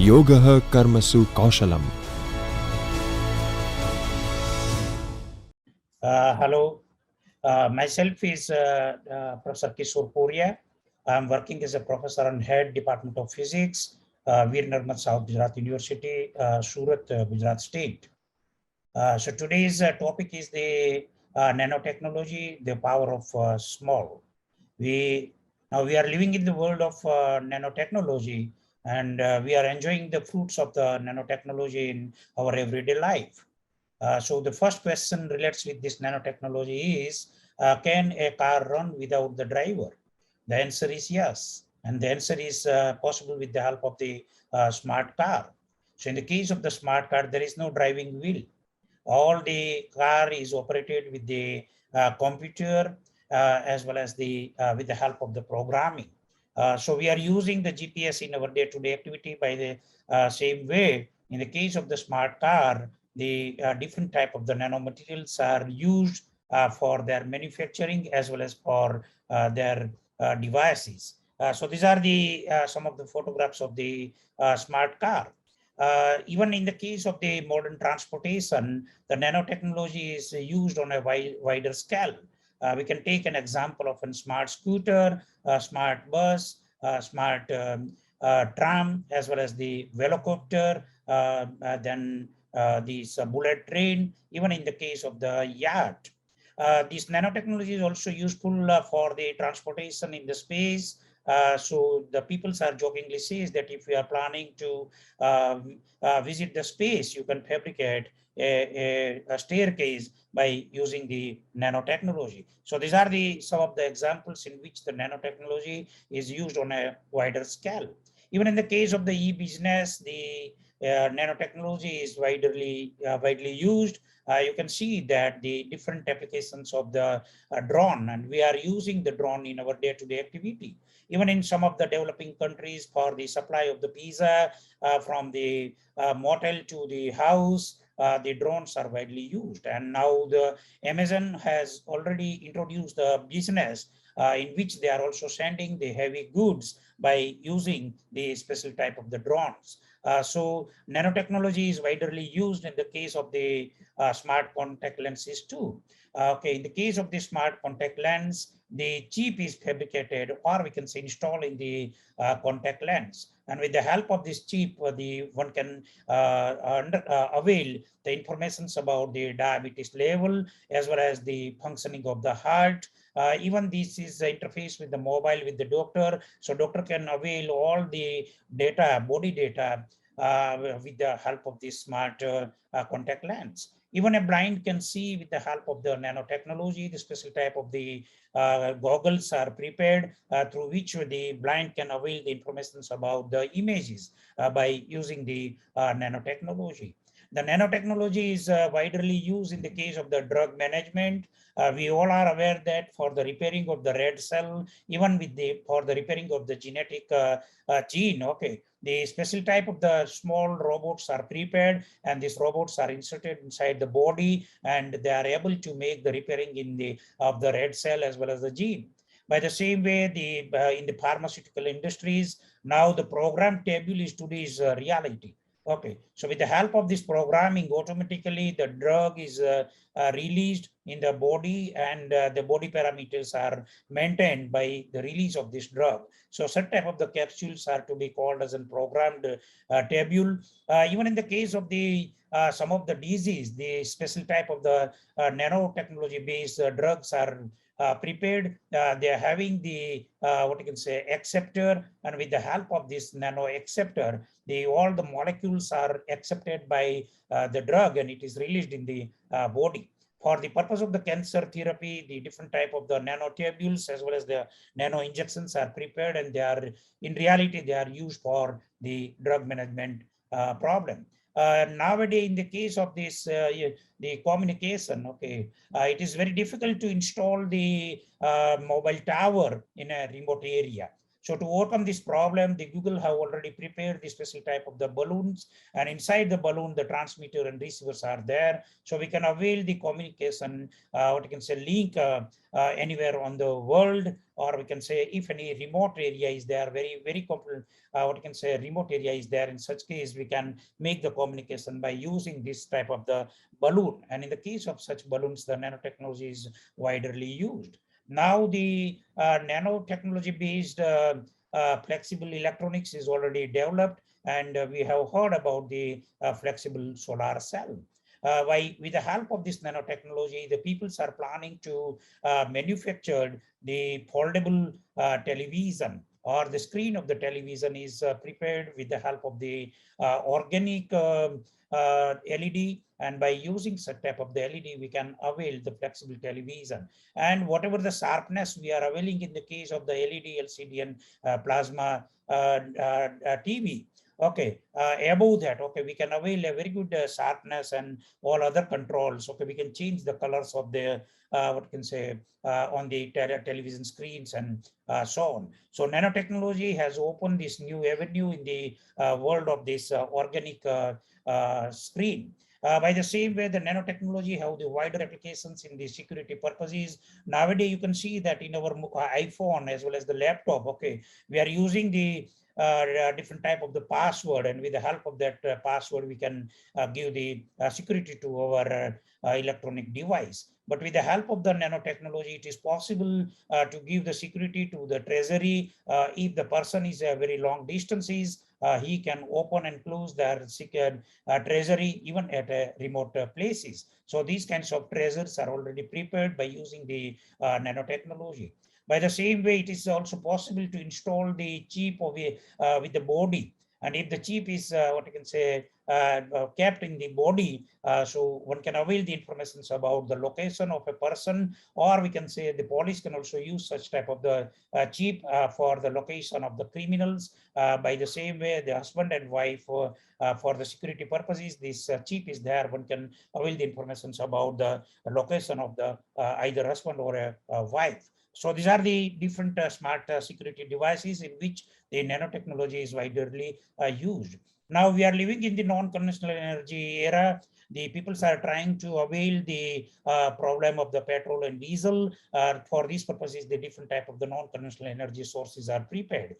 Yogah Karmasu Kaushalam. Hello, myself is Professor Poria. I'm working as a professor on head Department of Physics, Veer Narmad South Gujarat University, Surat, Gujarat State. So today's topic is the nanotechnology, the power of small. Now we are living in the world of nanotechnology, and we are enjoying the fruits of the nanotechnology in our everyday life. So the first question relates with this nanotechnology is, can a car run without the driver? The answer is yes. And the answer is possible with the help of the smart car. So in the case of the smart car, there is no driving wheel. All the car is operated with the computer as well as with the help of the programming. So we are using the GPS in our day-to-day activity by the same way. In the case of the smart car, the different type of the nanomaterials are used for their manufacturing as well as for their devices. So these are the some of the photographs of the smart car. Even in the case of the modern transportation, the nanotechnology is used on a wider scale. We can take an example of a smart scooter, a smart bus, a smart tram, as well as the velocopter, then this bullet train, even in the case of the yacht. This nanotechnology is also useful for the transportation in the space. So the people are jokingly says that if you are planning to visit the space, you can fabricate a staircase by using the nanotechnology. So these are some of the examples in which the nanotechnology is used on a wider scale. Even in the case of the e-business, the nanotechnology is widely used. You can see that the different applications of the drone, and we are using the drone in our day-to-day activity. Even in some of the developing countries, for the supply of the pizza from the motel to the house, the drones are widely used. And now the Amazon has already introduced the business in which they are also sending the heavy goods by using the special type of the drones. So nanotechnology is widely used in the case of the smart contact lenses too. Okay, in the case of the smart contact lens, the chip is fabricated, or we can say installed in the contact lens. And with the help of this chip, one can avail the information about the diabetes level as well as the functioning of the heart. Even this is the interface with the mobile with the doctor. So doctor can avail all the data, body data, with the help of this smart contact lens. Even a blind can see with the help of the nanotechnology. The special type of the goggles are prepared through which the blind can avail the information about the images by using the nanotechnology. The nanotechnology is widely used in the case of the drug management. We all are aware that for the repairing of the red cell, even for the repairing of the genetic gene, okay, the special type of the small robots are prepared, and these robots are inserted inside the body, and they are able to make the repairing of the red cell as well as the gene. By the same way, in the pharmaceutical industries, now the program table is today's reality. Okay, so with the help of this programming, automatically the drug is released in the body, and the body parameters are maintained by the release of this drug. So such type of the capsules are to be called as a programmed tabule. Even in the case of the some of the disease, the special type of the nanotechnology based drugs are prepared. They are having the what you can say acceptor, and with the help of this nano acceptor, all the molecules are accepted by the drug, and it is released in the body. For the purpose of the cancer therapy, the different type of the nanotubules as well as the nano injections are prepared, and they are in reality they are used for the drug management problem. Nowadays, in the case of this, the communication, okay, it is very difficult to install the mobile tower in a remote area. So to overcome this problem, the Google have already prepared the special type of the balloons, and inside the balloon, the transmitter and receivers are there. So we can avail the communication, what you can say, link anywhere on the world, or we can say if any remote area is there, very what you can say remote area is there. In such case, we can make the communication by using this type of the balloon. And in the case of such balloons, the nanotechnology is widely used. Now the nanotechnology based flexible electronics is already developed, and we have heard about the flexible solar cell. With the help of this nanotechnology, the peoples are planning to manufacture the foldable television, or the screen of the television is prepared with the help of the organic LED, and by using such type of the LED, we can avail the flexible television. And whatever the sharpness we are availing in the case of the LED, LCD, and plasma TV, okay, above that, okay, we can avail a very good sharpness and all other controls. Okay, we can change the colors of the what can say on the television screens, and so on. So nanotechnology has opened this new avenue in the world of this organic screen. By the same way, the nanotechnology have the wider applications in the security purposes. Nowadays, you can see that in our iPhone as well as the laptop, okay, we are using the different type of the password, and with the help of that password, we can give the security to our electronic device. But with the help of the nanotechnology, it is possible to give the security to the treasury. If the person is a very long distances, he can open and close their secure treasury even at remote places. So these kinds of treasures are already prepared by using the nanotechnology. By the same way, it is also possible to install the chip of with the body. And if the chip is what you can say kept in the body, so one can avail the information about the location of a person, or we can say the police can also use such type of the chip for the location of the criminals. By the same way, the husband and wife for the security purposes, this chip is there. One can avail the information about the location of the either husband or a wife. So these are the different smart security devices in which the nanotechnology is widely used. Now we are living in the non-conventional energy era. The people are trying to avail the problem of the petrol and diesel. For these purposes, the different type of the non-conventional energy sources are prepared.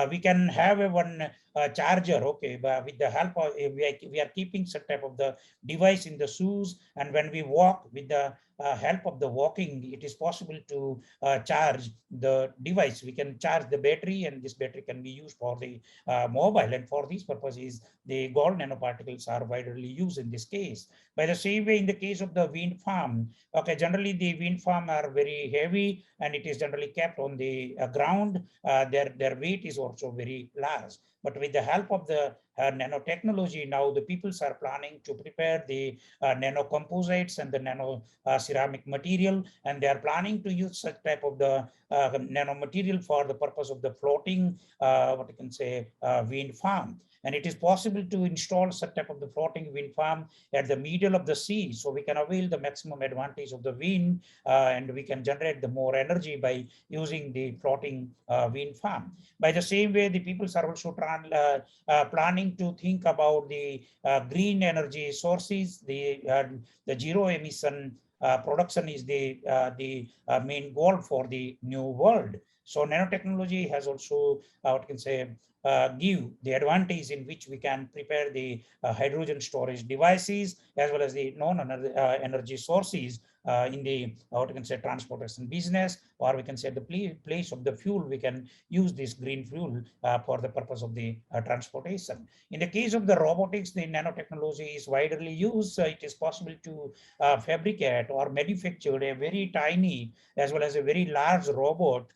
We can have a one charger, okay, but with the help of, we are keeping some type of the device in the shoes, and when we walk with the help of the walking, it is possible to charge the device. We can charge the battery, and this battery can be used for the mobile. And for these purposes, the gold nanoparticles are widely used in this case. By the same way, in the case of the wind farm, okay, generally the wind farm are very heavy, and it is generally kept on the ground. Their weight is also very large. But with the help of the nanotechnology, now the peoples are planning to prepare the nano composites and the nano ceramic material, and they are planning to use such type of the nano material for the purpose of the floating, what you can say, wind farm. And it is possible to install such type of the floating wind farm at the middle of the sea, so we can avail the maximum advantage of the wind, and we can generate the more energy by using the floating wind farm. By the same way, the peoples are also planning to think about the green energy sources. The zero emission production is the main goal for the new world. So nanotechnology has also, what can say, give the advantage in which we can prepare the hydrogen storage devices as well as the non-energy sources in the, what can say, transportation business, or we can say the place of the fuel, we can use this green fuel for the purpose of the transportation. In the case of the robotics, the nanotechnology is widely used. It is possible to fabricate or manufacture a very tiny as well as a very large robot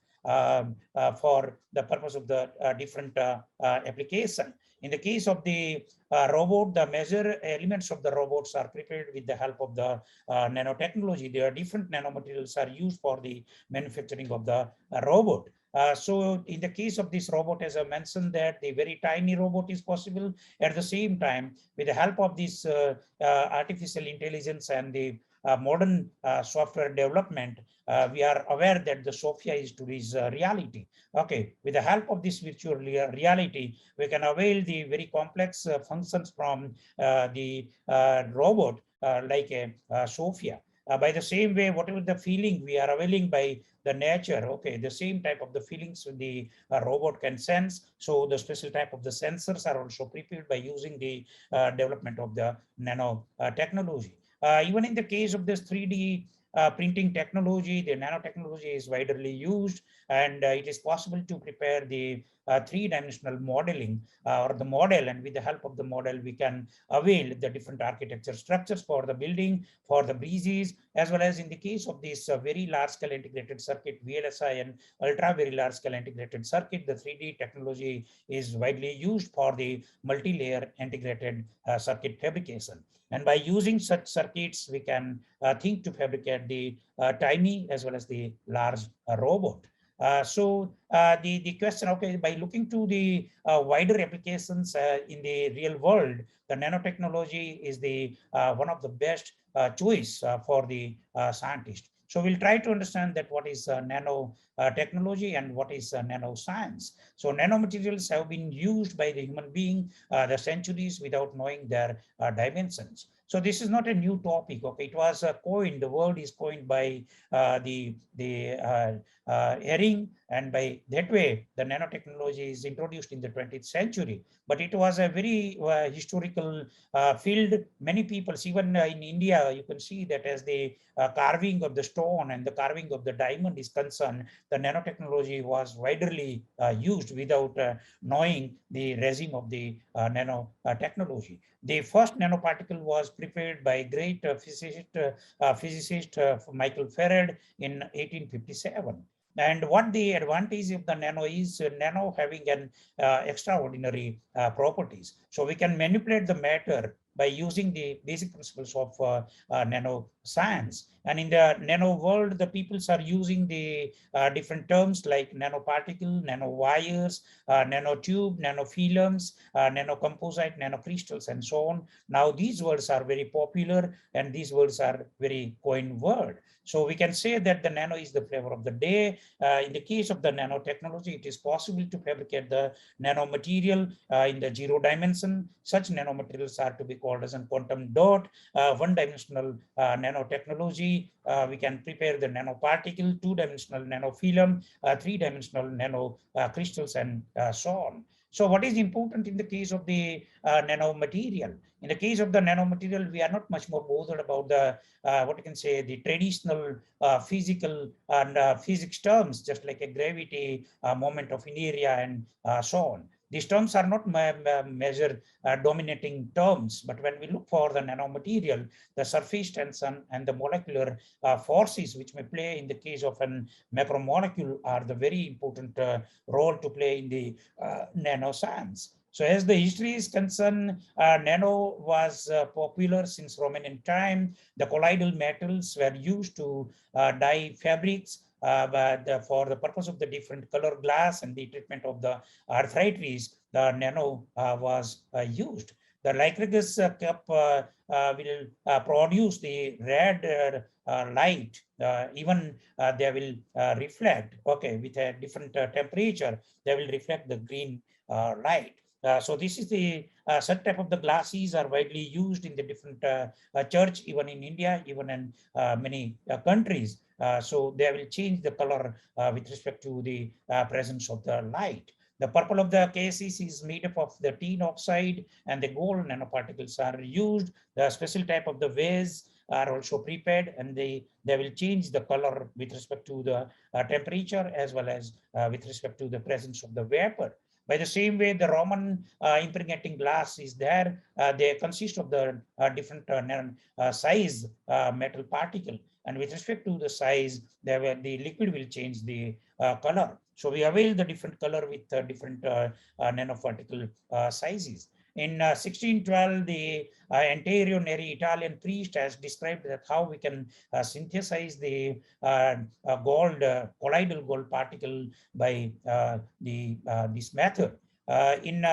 for the purpose of the different application. In the case of the robot, the major elements of the robots are prepared with the help of the nanotechnology. There are different nanomaterials are used for the manufacturing of the robot. So in the case of this robot, as I mentioned, that the very tiny robot is possible. At the same time, with the help of this artificial intelligence and the modern software development, we are aware that the Sophia is today's reality. Okay, with the help of this virtual reality, we can avail the very complex functions from the robot like a Sophia. By the same way, whatever the feeling we are availing by the nature, okay, the same type of the feelings the robot can sense. So the special type of the sensors are also prepared by using the development of the nano technology. Even in the case of this 3D printing technology, the nanotechnology is widely used, and it is possible to prepare the three-dimensional modeling or the model, and with the help of the model, we can avail the different architecture structures for the building, for the breezes, as well as in the case of this very large-scale integrated circuit, VLSI, and ultra very large-scale integrated circuit, the 3D technology is widely used for the multi-layer integrated circuit fabrication. And by using such circuits, we can think to fabricate the tiny as well as the large robot. The question, okay, by looking to the wider applications in the real world, the nanotechnology is the one of the best choice for the scientist. So we'll try to understand that what is nano technology and what is nanoscience. So nanomaterials have been used by the human being the centuries without knowing their dimensions. So this is not a new topic. Okay, it was coined. The word is coined by the Herring, and by that way, the nanotechnology is introduced in the 20th century. But it was a very historical field. Many people, even in India, you can see that as the carving of the stone and the carving of the diamond is concerned, the nanotechnology was widely used without knowing the regime of the nanotechnology. The first nanoparticle was prepared by great physicist Michael Faraday in 1857. And what the advantage of the nano is, nano having an extraordinary properties. So we can manipulate the matter by using the basic principles of nano science. And in the nano world, the peoples are using the different terms like nanoparticle, nanowires, nanotube, nanofilms, nanocomposite, nanocrystals, and so on. Now these words are very popular, and these words are very coined word. So we can say that the nano is the flavor of the day. In the case of the nanotechnology, it is possible to fabricate the nanomaterial in the zero dimension. Such nanomaterials are to be called as a quantum dot. One-dimensional nanotechnology, we can prepare the nanoparticle, two-dimensional nanofilm, three-dimensional nanocrystals, and so on. So what is important in the case of the nanomaterial? In the case of the nanomaterial, we are not much more bothered about the, what you can say, the traditional physical and physics terms, just like a gravity, moment of inertia, and so on. These terms are not measure dominating terms, but when we look for the nanomaterial, the surface tension and the molecular forces which may play in the case of an macromolecule are the very important role to play in the nanoscience. So as the history is concerned, nano was popular since Roman time. The colloidal metals were used to dye fabrics, but for the purpose of the different color glass and the treatment of the arthritis, the nano was used. The Lycurgus cup will produce the red light. Even they will reflect, okay, with a different temperature, they will reflect the green light. So this is the such type of the glasses are widely used in the different church, even in India, even in many countries. So they will change the color with respect to the presence of the light. The purple of the cases is made up of the tin oxide, and the gold nanoparticles are used. The special type of the vase are also prepared, and they will change the color with respect to the temperature as well as with respect to the presence of the vapor. By the same way, the Roman impregnating glass is there. They consist of the different size metal particle. And with respect to the size, the liquid will change the color. So we avail the different color with different nanoparticle sizes. In 1612, the Antonio Neri, Italian priest, has described that how we can synthesize the gold, colloidal gold particle by this method. In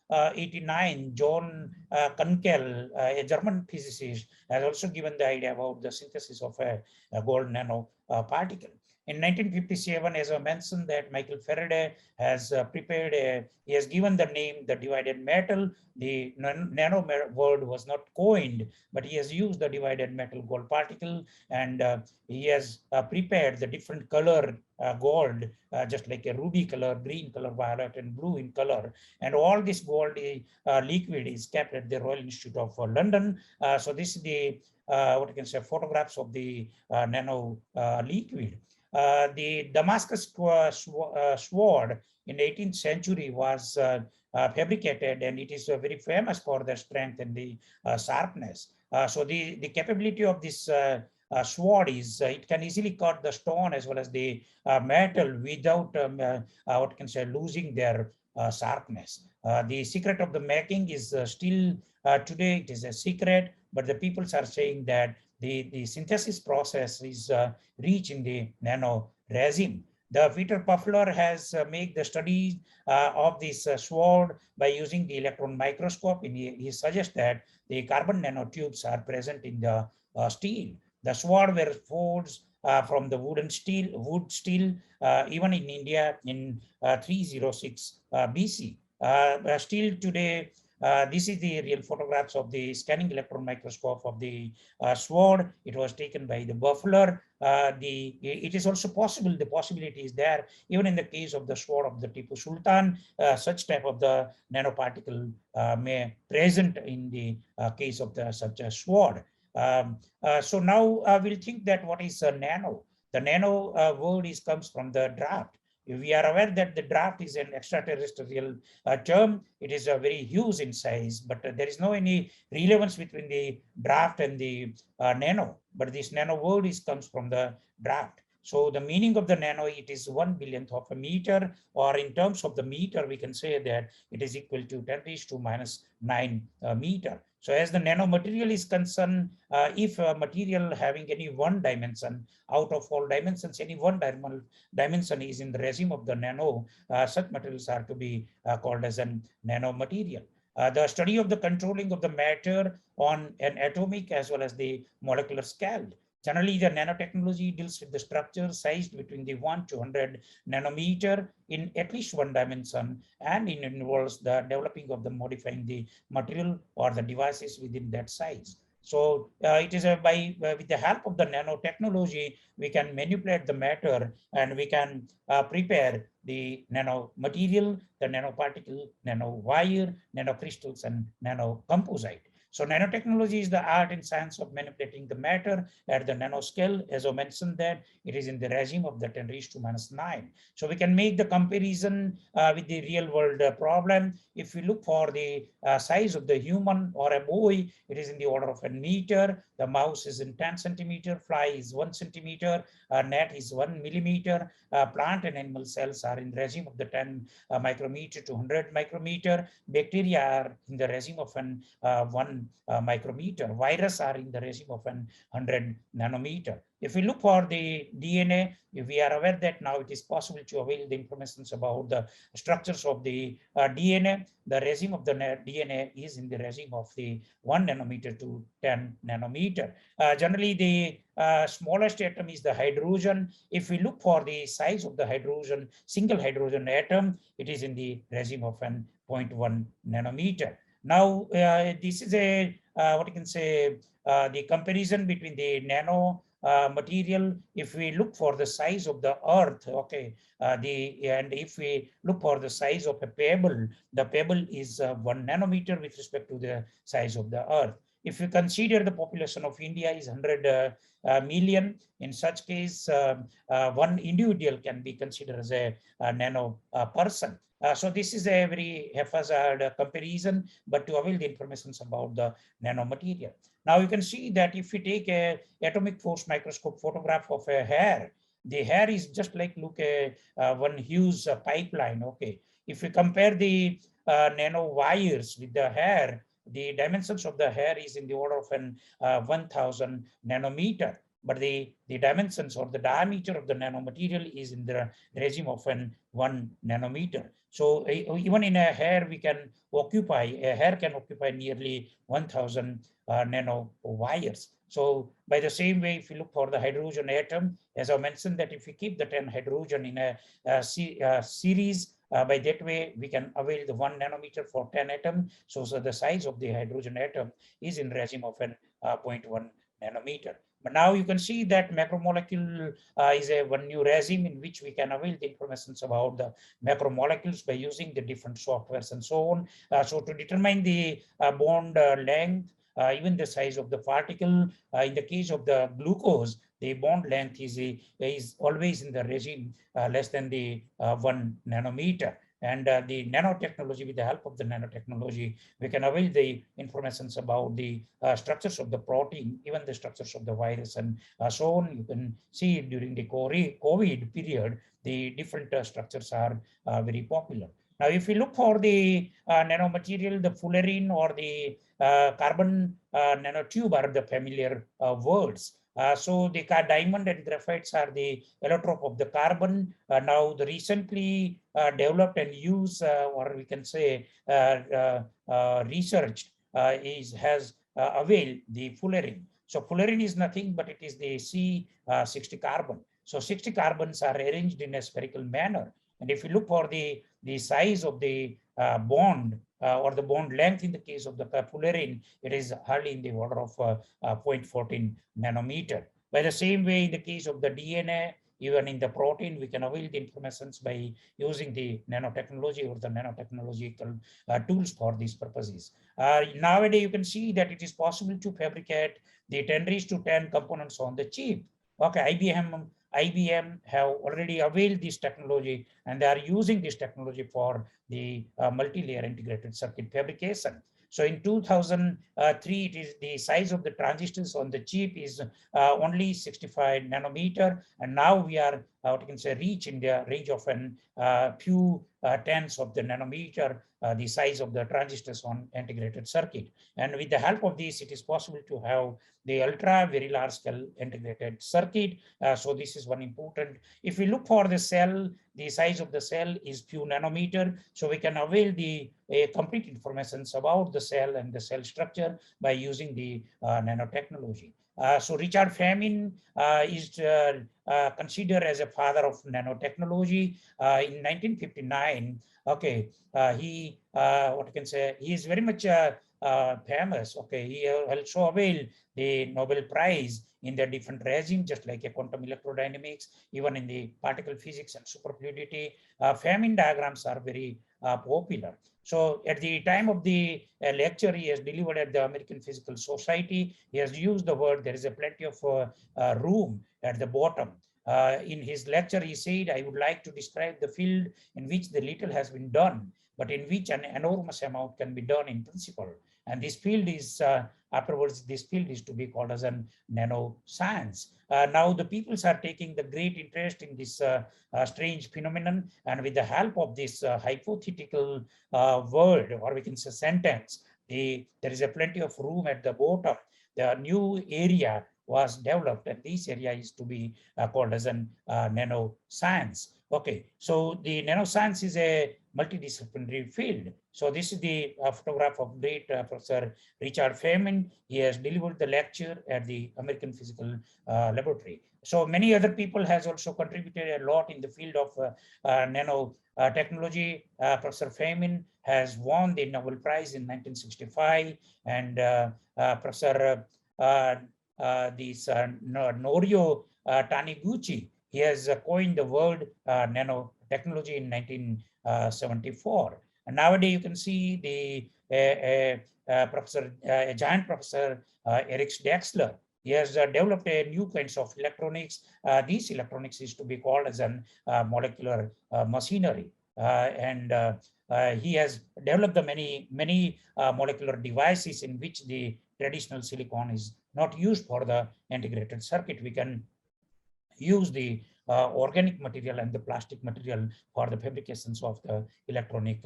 1889, John Kunkel, a German physicist, has also given the idea about the synthesis of a gold nano particle. In 1957, as I mentioned, that Michael Faraday has prepared he has given the name the divided metal. The nano word was not coined, but he has used the divided metal gold particle, and he has prepared the different color gold, just like a ruby color, green color, violet, and blue in color. And all this gold liquid is kept at the Royal Institute of London. So this is the what you can say photographs of the nano liquid. The Damascus sword in the 18th century was fabricated, and it is very famous for the strength and the sharpness. So the capability of this sword is it can easily cut the stone as well as the metal without what can say losing their sharpness. The secret of the making is still today it is a secret, but the people are saying that the synthesis process is reaching the nano resin. The Peter Puffler has made the study of this sword by using the electron microscope. And he suggests that the carbon nanotubes are present in the steel. The sword were forged from the wood steel, even in India in 306 BC. Still today, this is the real photographs of the scanning electron microscope of the sword. It was taken by the Buffler. It is also possible, the possibility is there, even in the case of the sword of the Tipu Sultan, such type of the nanoparticle may present in the case of the such a sword. So now we'll think that what is a nano? The nano word comes from the draft. We are aware that the draft is an extraterrestrial term. It is very huge in size, but there is no any relevance between the draft and the nano. But this nano word comes from the draft. So the meaning of the nano, it is 1/1000th of a meter, or in terms of the meter, we can say that it is equal to 10 raised to minus 9 meter. So as the nano material is concerned, if a material having any one dimension, out of all dimensions, any one dimension is in the regime of the nano, such materials are to be called as a nano material. The study of the controlling of the matter on an atomic as well as the molecular scale. Generally, the nanotechnology deals with the structure sized between the 1 to 100 nanometer in at least one dimension, and it involves the developing of the modifying the material or the devices within that size. So it is with the help of the nanotechnology, we can manipulate the matter and we can prepare the nano material, the nanoparticle, nano wire, nanocrystals, and nanocomposite. So nanotechnology is the art and science of manipulating the matter at the nanoscale. As I mentioned that it is in the regime of the 10 raised to minus 9. So we can make the comparison with the real world problem. If we look for the size of the human or a boy, it is in the order of a meter. The mouse is in 10 centimeter, fly is 1 centimeter, gnat is 1 millimeter. Plant and animal cells are in the regime of the 10 micrometer to 100 micrometer. Bacteria are in the regime of an 1 micrometer. Virus are in the regime of 100 nanometer. If we look for the DNA, we are aware that now it is possible to avail the information about the structures of the DNA. The regime of the DNA is in the regime of the 1 nanometer to 10 nanometer. Generally, the smallest atom is the hydrogen. If we look for the size of the hydrogen, single hydrogen atom, it is in the regime of 0.1 nanometer. Now, this is a what you can say the comparison between the nano material. If we look for the size of the earth, okay, and if we look for the size of a pebble, the pebble is 1 nanometer with respect to the size of the earth. If you consider the population of India is 100 million, in such case, one individual can be considered as a nano person. So this is a very haphazard comparison, but to avail the information about the nanomaterial. Now you can see that if we take a atomic force microscope photograph of a hair, the hair is just like look a one huge pipeline. Okay, if we compare the nano wires with the hair, the dimensions of the hair is in the order of an 1000 nanometer. but the dimensions or the diameter of the nanomaterial is in the regime of 1 nanometer. So even in a hair, a hair can occupy nearly 1,000 nanowires. So by the same way, if you look for the hydrogen atom, as I mentioned, that if we keep the 10 hydrogen in a series, by that way, we can avail the 1 nanometer for 10 atom. So the size of the hydrogen atom is in regime of an 0.1 nanometer. But now you can see that macromolecule is one new regime in which we can avail the information about the macromolecules by using the different softwares and so on. So to determine the bond length, even the size of the particle, in the case of the glucose, the bond length is always in the regime less than the 1 nanometer. And the nanotechnology, with the help of the nanotechnology, we can avail the informations about the structures of the protein, even the structures of the virus, and so on. You can see during the COVID period, the different structures are very popular. Now, if we look for the nanomaterial, the fullerene or the carbon nanotube are the familiar words. So the diamond and graphites are the allotrope of the carbon. Now the recently developed and used, or we can say researched, has availed the fullerene. So fullerene is nothing but it is the C60 carbon. So 60 carbons are arranged in a spherical manner. And if you look for the size of the bond or the bond length in the case of the fullerene, it is hardly in the order of 0.14 nanometer. By the same way, in the case of the DNA, even in the protein, we can avail the information by using the nanotechnology or the nanotechnological tools for these purposes. Nowadays, you can see that it is possible to fabricate the 10 raised to 10 components on the chip. Okay, IBM have already availed this technology, and they are using this technology for the multi-layer integrated circuit fabrication. So in 2003, it is the size of the transistors on the chip is only 65 nanometer, and now we are what you can say reach in the range of an few tens of the nanometer, the size of the transistors on integrated circuit. And with the help of this, it is possible to have the ultra very large scale integrated circuit. So this is one important. If we look for the cell, the size of the cell is few nanometer. So we can avail the complete information about the cell and the cell structure by using the nanotechnology. So Richard Feynman is considered as a father of nanotechnology. In 1959, okay, he what you can say, he is very much famous. Okay, he also availed the Nobel Prize in the different regime, just like a quantum electrodynamics, even in the particle physics and superfluidity. Feynman diagrams are very popular. So at the time of the lecture he has delivered at the American Physical Society, he has used the word, there is a plenty of room at the bottom. In his lecture, he said, I would like to describe the field in which the little has been done, but in which an enormous amount can be done in principle. And this field is, afterwards, this field is to be called as an nanoscience. Now the peoples are taking the great interest in this strange phenomenon, and with the help of this hypothetical word, or we can say sentence, there is a plenty of room at the bottom. The new area was developed, and this area is to be called as an nanoscience. Okay, so the nanoscience is a multidisciplinary field. So this is the photograph of great Professor Richard Feynman. He has delivered the lecture at the American Physical Laboratory. So many other people has also contributed a lot in the field of nanotechnology. Professor Feynman has won the Nobel Prize in 1965, and Professor Norio Taniguchi, he has coined the word nanotechnology in 1974. And nowadays you can see the giant professor Eric Dexler. He has developed a new kinds of electronics. These electronics is to be called as an molecular machinery. And he has developed the many molecular devices in which the traditional silicon is not used for the integrated circuit. We can use the organic material and the plastic material for the fabrications of the electronic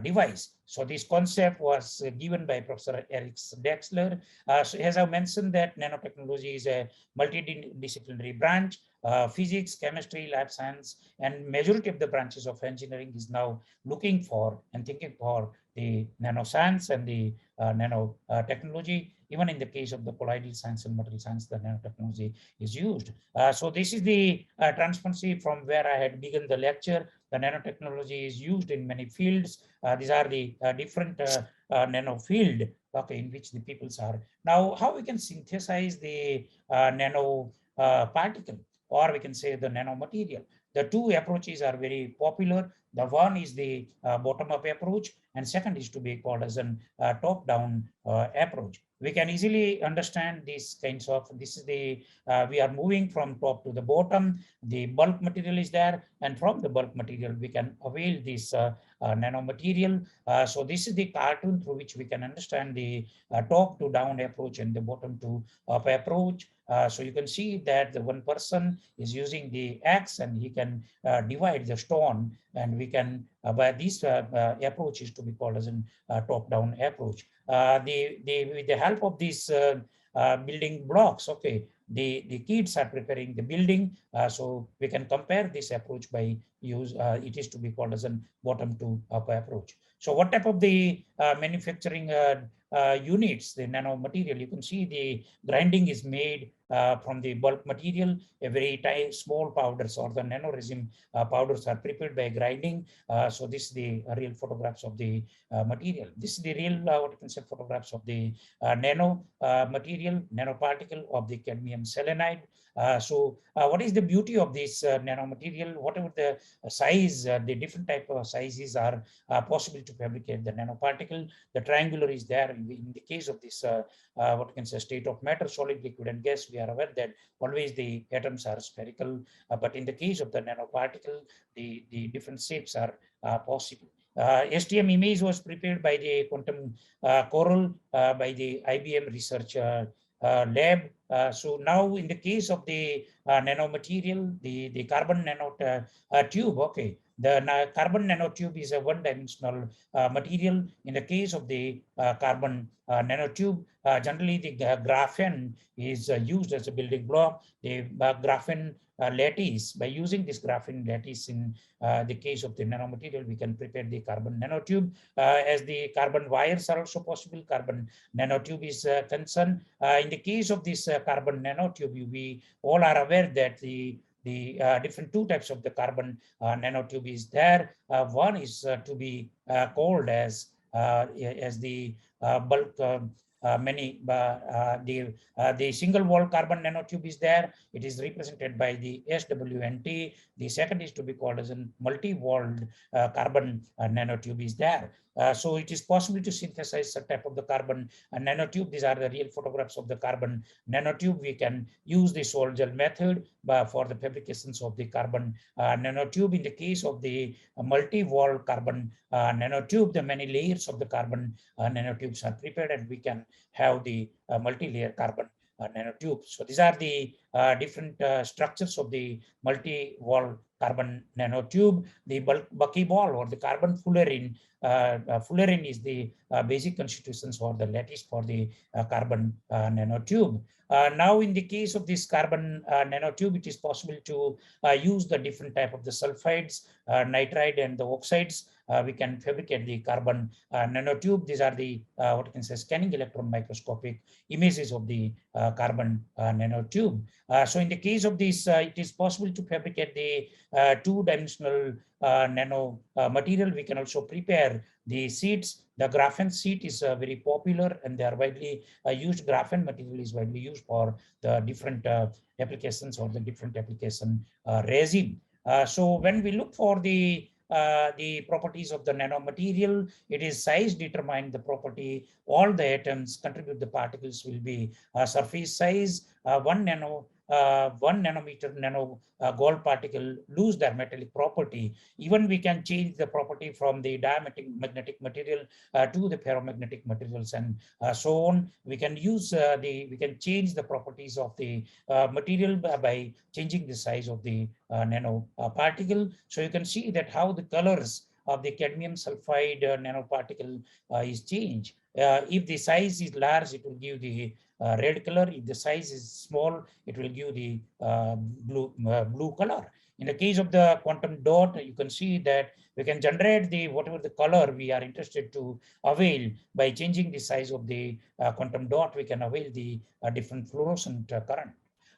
device. So this concept was given by Professor Eric Dexler. So as I mentioned, that nanotechnology is a multidisciplinary branch. Physics, chemistry, lab science, and majority of the branches of engineering is now looking for and thinking for the nanoscience and the nanotechnology. Even in the case of the colloidal science and material science, the nanotechnology is used. So this is the transparency from where I had begun the lecture. The nanotechnology is used in many fields. These are the different nano field, okay, in which the peoples are. Now, how we can synthesize the nano particle, or we can say the nanomaterial. The two approaches are very popular. The one is the bottom-up approach, and second is to be called as an top-down approach. We can easily understand these kinds of, this is the, we are moving from top to the bottom. The bulk material is there, and from the bulk material, we can avail this nanomaterial. So this is the cartoon through which we can understand the top to down approach and the bottom to up approach. So you can see that the one person is using the axe and he can divide the stone, and we can, by this approach is to be called as an top-down approach. With the help of these building blocks, okay, the kids are preparing the building. So we can compare this approach by use, it is to be called as an bottom to up approach. So what type of the manufacturing units, the nanomaterial, you can see the grinding is made from the bulk material. A very tiny small powders or the nanoresin powders are prepared by grinding. So this is the real photographs of the material. This is the real what you can say photographs of the nano material, nanoparticle of the cadmium selenide. So what is the beauty of this nanomaterial? Whatever the size, the different type of sizes are possible to fabricate the nanoparticle. The triangular is there in the case of this what you can say state of matter, solid, liquid, and gas. We are aware that always the atoms are spherical, but in the case of the nanoparticle, the different shapes are possible. STM image was prepared by the quantum coral by the IBM research lab. So now in the case of the nanomaterial, the carbon nano tube, okay, the carbon nanotube is a one-dimensional material. In the case of the carbon nanotube, generally the graphene is used as a building block. The graphene lattice, by using this graphene lattice in the case of the nanomaterial, we can prepare the carbon nanotube. As the carbon wires are also possible, carbon nanotube is concerned. In the case of this carbon nanotube, we all are aware that the different two types of the carbon nanotube is there. One is to be called as the bulk the single wall carbon nanotube is there. It is represented by the SWT. The second is to be called as a multi-walled carbon nanotube is there. So it is possible to synthesize a type of the carbon nanotube. These are the real photographs of the carbon nanotube. We can use the sol gel method for the fabrications of the carbon nanotube. In the case of the multi-wall carbon nanotube, the many layers of the carbon nanotubes are prepared, and we can have the multi-layer carbon nanotubes. So these are the different structures of the multi-wall carbon nanotube. The buckyball or the carbon fullerene. Fullerene is the basic constitutions or the lattice for the carbon nanotube. Now, in the case of this carbon nanotube, it is possible to use the different type of the sulfides, nitride, and the oxides. We can fabricate the carbon nanotube. These are the what you can say scanning electron microscopic images of the carbon nanotube. So in the case of this, it is possible to fabricate the two-dimensional nano material. We can also prepare the sheets. The graphene sheet is very popular, and they are widely used. Graphene material is widely used for the different applications or the different application resin. So when we look for the properties of the nanomaterial, it is size determine the property. All the atoms contribute the particles will be surface size. 1 nanometer nano gold particle lose their metallic property. Even we can change the property from the diamagnetic magnetic material to the ferromagnetic materials, and so on. We can use we can change the properties of the material by changing the size of the nano particle. So you can see that how the colors of the cadmium sulfide nanoparticle is changed. If the size is large, it will give the red color. If the size is small, it will give the blue color. In the case of the quantum dot, you can see that we can generate the whatever the color we are interested to avail by changing the size of the quantum dot. We can avail the different fluorescent current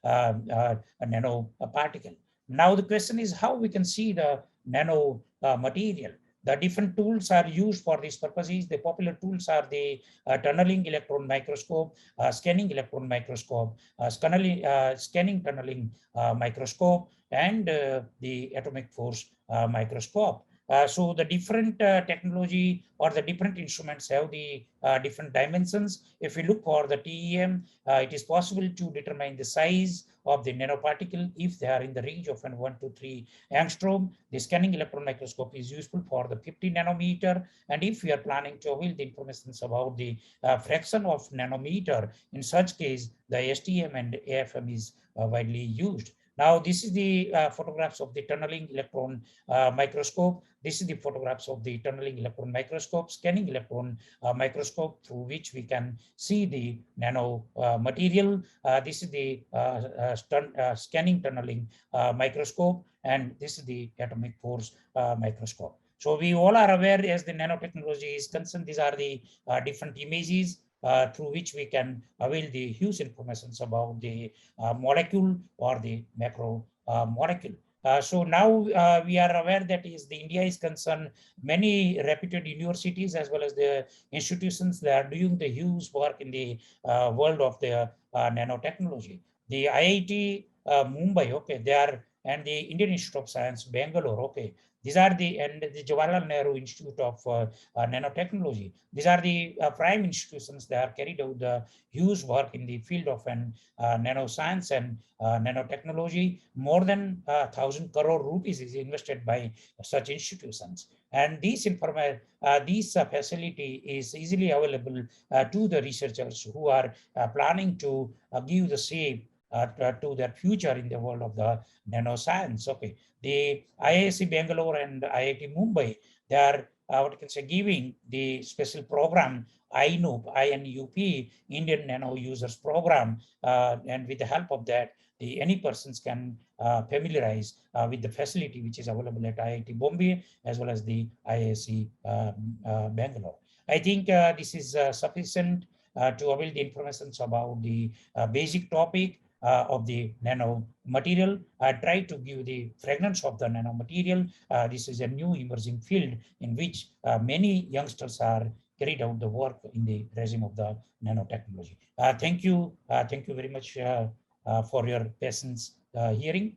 nano particle. Now the question is how we can see the nano material. The different tools are used for these purposes. The popular tools are the tunneling electron microscope, scanning electron microscope, scanning tunneling microscope, and the atomic force microscope. So the different technology or the different instruments have the different dimensions. If we look for the TEM, it is possible to determine the size of the nanoparticle if they are in the range of 1 to 3 angstrom. The scanning electron microscope is useful for the 50 nanometer. And if we are planning to avail the information about the fraction of nanometer, in such case, the STM and AFM is widely used. Now, this is the photographs of the tunneling electron microscope. This is the photographs of the tunneling electron microscope, scanning electron microscope, through which we can see the nano material. This is the scanning tunneling microscope, and this is the atomic force microscope. So we all are aware, as the nanotechnology is concerned, these are the different images through which we can avail the huge informations about the molecule or the macro molecule. So now we are aware that is the India is concerned, many reputed universities as well as the institutions that are doing the huge work in the world of the nanotechnology. The IIT Mumbai, okay, they are, and the Indian Institute of Science, Bangalore, okay, these are the, and the Jawaharlal Nehru Institute of Nanotechnology. These are the prime institutions that are carried out the huge work in the field of nanoscience and nanotechnology. More than 1,000 crore rupees is invested by such institutions. And this facility is easily available to the researchers who are planning to give the shape to their future in the world of the nanoscience. Okay, the IISc Bangalore and IIT Mumbai, they are what you can say, giving the special program INUP, Indian Nano Users Program, and with the help of that, any persons can familiarize with the facility which is available at IIT Bombay as well as the IISc Bangalore. I think this is sufficient to avail the information about the basic topic of the nano material. I try to give the fragrance of the nano material. This is a new emerging field in which many youngsters are carried out the work in the regime of the nanotechnology. Thank you very much for your patience hearing.